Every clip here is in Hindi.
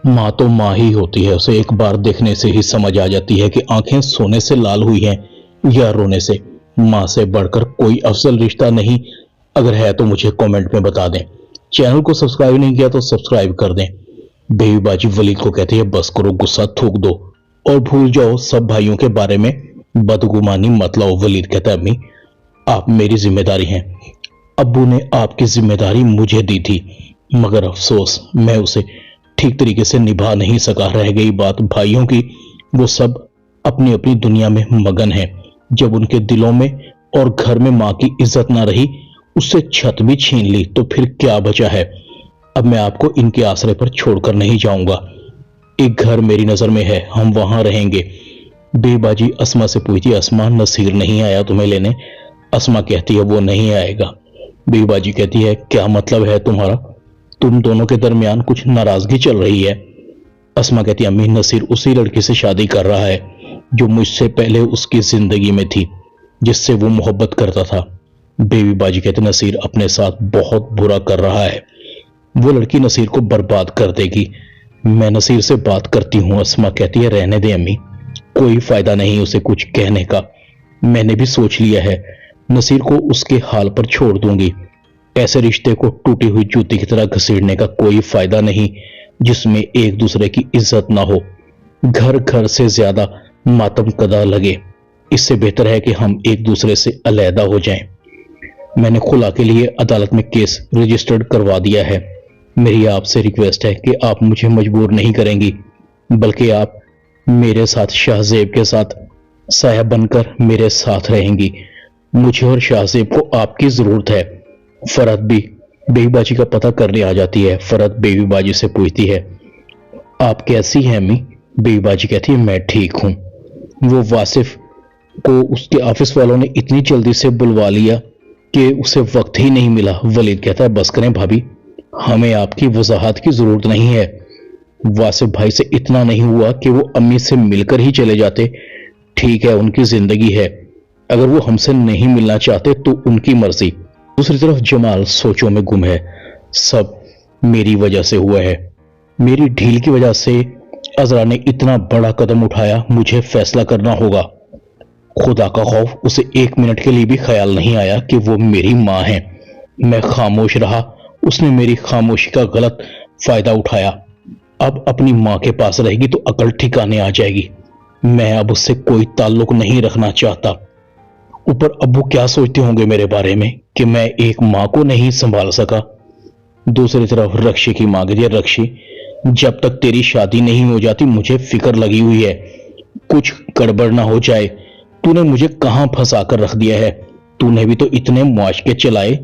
माँ तो माँ ही होती है, उसे एक बार देखने से ही समझ आ जाती है कि आंखें सोने से लाल हुई हैं या रोने से। माँ से बढ़कर कोई अफजल रिश्ता नहीं। अगर है तो मुझे कमेंट में बता दें। चैनल को सब्सक्राइब नहीं किया तो सब्सक्राइब कर दें। बेबी बाजी वलीद को कहती है, बस करो, गुस्सा थूक दो और भूल जाओ सब भाइयों के बारे में बदगुमानी मत लाओ। वलीद कहता है, अम्मी आप मेरी जिम्मेदारी हैं। अब्बू ने आपकी जिम्मेदारी मुझे दी थी, मगर अफसोस मैं उसे ठीक तरीके से निभा नहीं सका। रह गई बात भाइयों की, वो सब अपनी अपनी दुनिया में मगन हैं। जब उनके दिलों में और घर में माँ की इज्जत ना रही, उससे छत भी छीन ली, तो फिर क्या बचा है। अब मैं आपको इनके आसरे पर छोड़कर नहीं जाऊंगा। एक घर मेरी नजर में है, हम वहां रहेंगे। बेबाजी अस्मा से पूछती, अस्मा नसीर नहीं आया तुम्हें लेने? अस्मा कहती है, वो नहीं आएगा। बेबाजी कहती है, क्या मतलब है तुम्हारा? तुम दोनों के दरमियान कुछ नाराजगी चल रही है? अस्मा कहती है, अम्मी नसीर उसी लड़की से शादी कर रहा है जो मुझसे पहले उसकी जिंदगी में थी, जिससे वो मोहब्बत करता था। बेबी बाजी कहते, नसीर अपने साथ बहुत बुरा कर रहा है, वो लड़की नसीर को बर्बाद कर देगी। मैं नसीर से बात करती हूँ। अस्मा कहती है, रहने दे अम्मी, कोई फायदा नहीं उसे कुछ कहने का। मैंने भी सोच लिया है, नसीर को उसके हाल पर छोड़ दूंगी। ऐसे रिश्ते को टूटी हुई जूती की तरह घसीटने का कोई फायदा नहीं जिसमें एक दूसरे की इज्जत ना हो। घर घर से ज्यादा मातम कदा लगे। इससे बेहतर है कि हम एक दूसरे से अलहदा हो जाएं। मैंने खुला के लिए अदालत में केस रजिस्टर्ड करवा दिया है। मेरी आपसे रिक्वेस्ट है कि आप मुझे मजबूर नहीं करेंगी, बल्कि आप मेरे साथ शाहजेब के साथ साया बनकर मेरे साथ रहेंगी। मुझे और शाहजेब को आपकी जरूरत है। फरहत भी बेबीबाजी का पता करने आ जाती है। फरहत बेबीबाजी से पूछती है, आप कैसी हैं अम्मी? बेबीबाजी कहती है, मैं ठीक हूं। वो वासिफ को उसके ऑफिस वालों ने इतनी जल्दी से बुलवा लिया कि उसे वक्त ही नहीं मिला। वलीद कहता है, बस करें भाभी, हमें आपकी वजाहत की जरूरत नहीं है। वासिफ भाई से इतना नहीं हुआ कि वो अम्मी से मिलकर ही चले जाते। ठीक है, उनकी जिंदगी है, अगर वो हमसे नहीं मिलना चाहते तो उनकी मर्जी। दूसरी तरफ जमाल सोचों में गुम है। सब मेरी वजह से हुआ है, मेरी ढील की वजह से अजरा ने इतना बड़ा कदम उठाया। मुझे फैसला करना होगा। खुदा का खौफ, उसे एक मिनट के लिए भी ख्याल नहीं आया कि वो मेरी माँ है। मैं खामोश रहा, उसने मेरी खामोशी का गलत फायदा उठाया। अब अपनी माँ के पास रहेगी तो अकल ठिकाने आ जाएगी। मैं अब उससे कोई ताल्लुक नहीं रखना चाहता। ऊपर अब्बू क्या सोचते होंगे मेरे बारे में कि मैं एक माँ को नहीं संभाल सका। दूसरी तरफ रक्षी की माँ कहती है, रक्षी जब तक तेरी शादी नहीं हो जाती मुझे फिक्र लगी हुई है, कुछ गड़बड़ ना हो जाए। तूने मुझे कहां फंसा कर रख दिया है? तूने भी तो इतने मुआशके चलाए,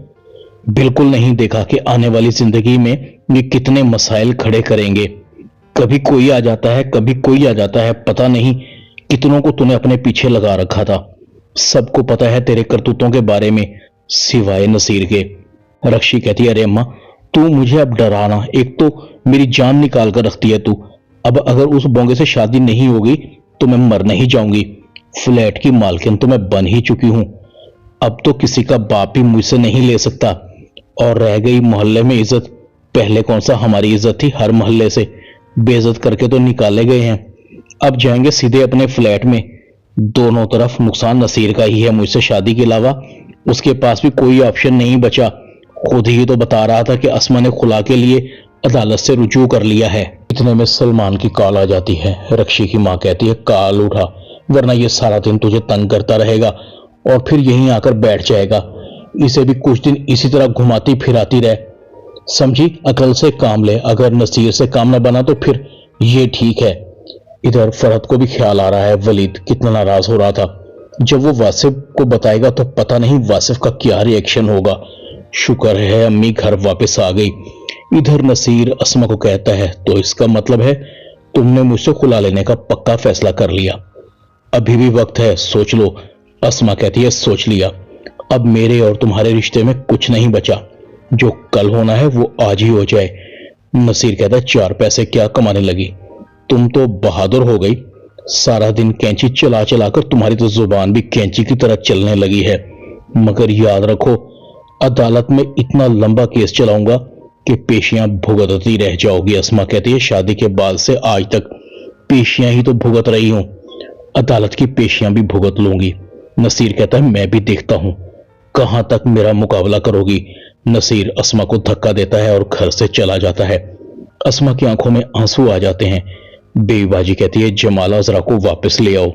बिल्कुल नहीं देखा कि आने वाली जिंदगी में ये कितने मसाइल खड़े करेंगे। कभी कोई आ जाता है, कभी कोई आ जाता है, पता नहीं कितनों को तूने अपने पीछे लगा रखा था। सबको पता है तेरे करतूतों के बारे में, सिवाय नसीर के। रक्षी कहती है, अरे अम्मा तू मुझे अब डराना, एक तो मेरी जान निकाल कर रखती है तू। अब अगर उस बोंगे से शादी नहीं होगी तो मैं मर नहीं जाऊंगी। फ्लैट की मालकिन तो मैं बन ही चुकी हूं, अब तो किसी का बाप भी मुझसे नहीं ले सकता। और रह गई मोहल्ले में इज्जत, पहले कौन सा हमारी इज्जत थी? हर मोहल्ले से बेइज्जत करके तो निकाले गए हैं। अब जाएंगे सीधे अपने फ्लैट में। दोनों तरफ नुकसान नसीर का ही है, मुझसे शादी के अलावा उसके पास भी कोई ऑप्शन नहीं बचा। खुद ही तो बता रहा था कि अस्मा ने खुला के लिए अदालत से रुजू कर लिया है। इतने में सलमान की कॉल आ जाती है। रक्षी की माँ कहती है, कॉल उठा, वरना ये सारा दिन तुझे तंग करता रहेगा और फिर यहीं आकर बैठ जाएगा। इसे भी कुछ दिन इसी तरह घुमाती फिराती रहे, समझी? अकल से काम ले, अगर नसीर से काम न बना तो फिर ये ठीक है। इधर फरहत को भी ख्याल आ रहा है वलीद कितना नाराज हो रहा था। जब वो वासिफ को बताएगा तो पता नहीं वासिफ का क्या रिएक्शन होगा। शुक्र है अम्मी घर वापस आ गई। इधर नसीर अस्मा को कहता है, तो इसका मतलब है तुमने मुझसे खुला लेने का पक्का फैसला कर लिया? अभी भी वक्त है, सोच लो। अस्मा कहती है, सोच लिया। अब मेरे और तुम्हारे रिश्ते में कुछ नहीं बचा, जो कल होना है वो आज ही हो जाए। नसीर कहता है, 4 पैसे क्या कमाने लगी? तुम तो बहादुर हो गई, सारा दिन कैंची चला चला कर तुम्हारी तो जुबान भी कैंची की तरह चलने लगी है। मगर याद रखो, अदालत में इतना लंबा केस चलाऊंगा कि पेशियां भुगतती रह जाओगी। अस्मा कहती है शादी के बाद से आज तक पेशियां ही तो भुगत रही हूं, अदालत की पेशियां भी भुगत लूंगी। नसीर कहता है मैं भी देखता हूं कहां तक मेरा मुकाबला करोगी। नसीर अस्मा को धक्का देता है और घर से चला जाता है। अस्मा की आंखों में आंसू आ जाते हैं। बेबीबाजी कहती है जमाल अजरा को वापस ले आओ।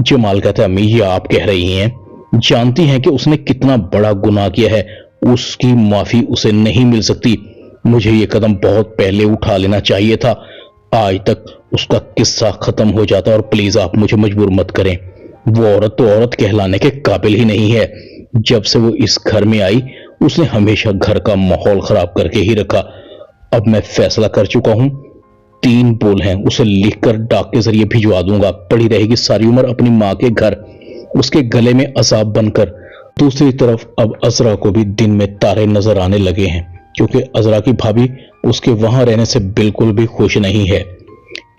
जमाल कहता है अम्मी ये आप कह रही हैं, जानती हैं कि उसने कितना बड़ा गुनाह किया है, उसकी माफी उसे नहीं मिल सकती। मुझे ये कदम बहुत पहले उठा लेना चाहिए था, आज तक उसका किस्सा खत्म हो जाता। और प्लीज आप मुझे मजबूर मत करें, वो औरत तो औरत कहलाने के काबिल ही नहीं है। जब से वो इस घर में आई उसने हमेशा घर का माहौल खराब करके ही रखा। अब मैं फैसला कर चुका हूं, 3 बोल हैं, उसे लिखकर डाक के जरिए भिजवा दूंगा। पड़ी रहेगी सारी उम्र अपनी मां के घर, उसके गले में अजाब बनकर। दूसरी तरफ अब अजरा को भी दिन में तारे नजर आने लगे हैं, क्योंकि अजरा की भाभी उसके वहां रहने से बिल्कुल भी खुश नहीं है।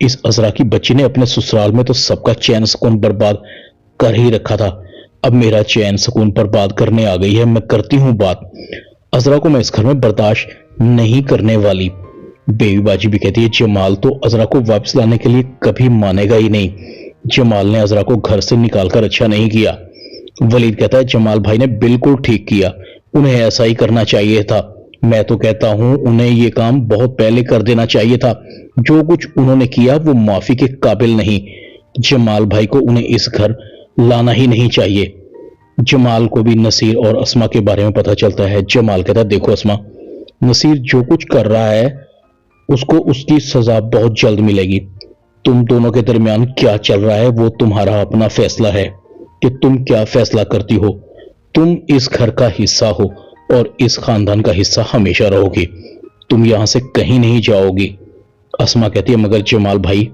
इस अजरा की बच्ची ने अपने ससुराल में तो सबका चैन सुकून बर्बाद कर ही रखा था, अब मेरा चैन सुकून बर्बाद करने आ गई है। मैं करती हूं बात, अजरा को मैं इस घर में बर्दाश्त नहीं करने वाली। बेबीबाजी भी कहती है जमाल तो अजरा को वापस लाने के लिए कभी मानेगा ही नहीं। जमाल ने अजरा को घर से निकालकर अच्छा नहीं किया। वलीद कहता है जमाल भाई ने बिल्कुल ठीक किया, उन्हें ऐसा ही करना चाहिए था। मैं तो कहता हूं उन्हें यह काम बहुत पहले कर देना चाहिए था। जो कुछ उन्होंने किया वो माफी के काबिल नहीं। जमाल भाई को उन्हें इस घर लाना ही नहीं चाहिए। जमाल को भी नसीर और अस्मा के बारे में पता चलता है। जमाल कहता है देखो अस्मा, नसीर जो कुछ कर रहा है उसको उसकी सजा बहुत जल्द मिलेगी। तुम दोनों के दरमियान क्या चल रहा है वो तुम्हारा अपना फैसला है कि तुम क्या फैसला करती हो। तुम इस घर का हिस्सा हो और इस खानदान का हिस्सा हमेशा रहोगी, तुम यहां से कहीं नहीं जाओगी। अस्मा कहती है मगर जमाल भाई,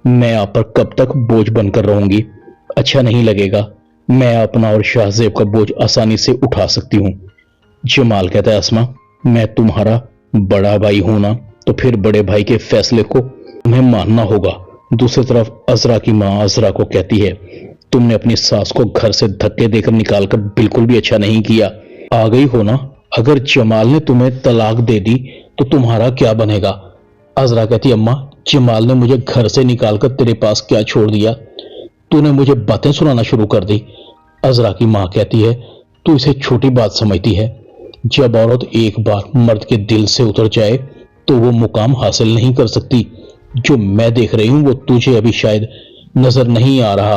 मैं आप पर कब तक बोझ बनकर रहूंगी, अच्छा नहीं लगेगा। मैं अपना और शाहजेब का बोझ आसानी से उठा सकती हूं। जमाल कहता है अस्मा, मैं तुम्हारा बड़ा भाई हूं ना, तो फिर बड़े भाई के फैसले को तुम्हें मानना होगा। दूसरी तरफ अजरा की मां अजरा को कहती है तुमने अपनी सास को घर से धक्के देकर निकालकर बिल्कुल भी अच्छा नहीं किया। आ गई हो ना, अगर जमाल ने तुम्हें तलाक दे दी तो तुम्हारा क्या बनेगा। अजरा कहती अम्मा, जमाल ने मुझे घर से निकालकर तेरे पास क्या छोड़ दिया, तूने मुझे बातें सुनाना शुरू कर दी। अजरा की मां कहती है तू इसे छोटी बात समझती है, जब औरत एक बार मर्द के दिल से उतर जाए तो वो मुकाम हासिल नहीं कर सकती। जो मैं देख रही हूं वो तुझे अभी शायद नजर नहीं आ रहा।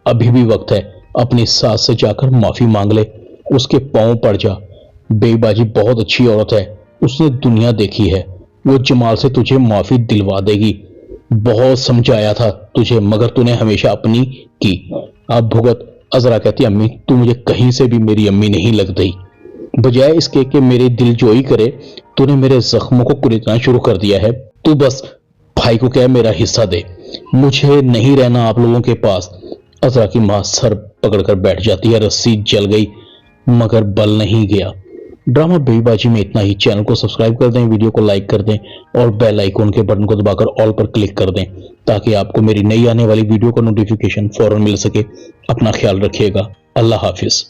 अभी भी वक्त है, अपनी सास से जाकर माफी मांग ले, उसके पांव पड़ जा। बेबाजी बहुत अच्छी औरत है, उसने दुनिया देखी है, वो जमाल से तुझे माफी दिलवा देगी। बहुत समझाया था तुझे मगर तूने हमेशा अपनी की, अब भुगत। अजरा कहती अम्मी, तू मुझे कहीं से भी मेरी अम्मी नहीं लगती। बजाय इसके कि मेरे दिल जोई करे, तूने मेरे जख्मों को कुरेदना शुरू कर दिया है। तू बस भाई को कह मेरा हिस्सा दे, मुझे नहीं रहना आप लोगों के पास। अजरा की मां सर पकड़कर बैठ जाती है। रस्सी जल गई मगर बल नहीं गया। ड्रामा बेईबाजी में इतना ही। चैनल को सब्सक्राइब कर दें, वीडियो को लाइक कर दें और बेल आइकन के बटन को दबाकर ऑल पर क्लिक कर दें ताकि आपको मेरी नई आने वाली वीडियो का नोटिफिकेशन फौरन मिल सके। अपना ख्याल रखिएगा। अल्लाह हाफिज।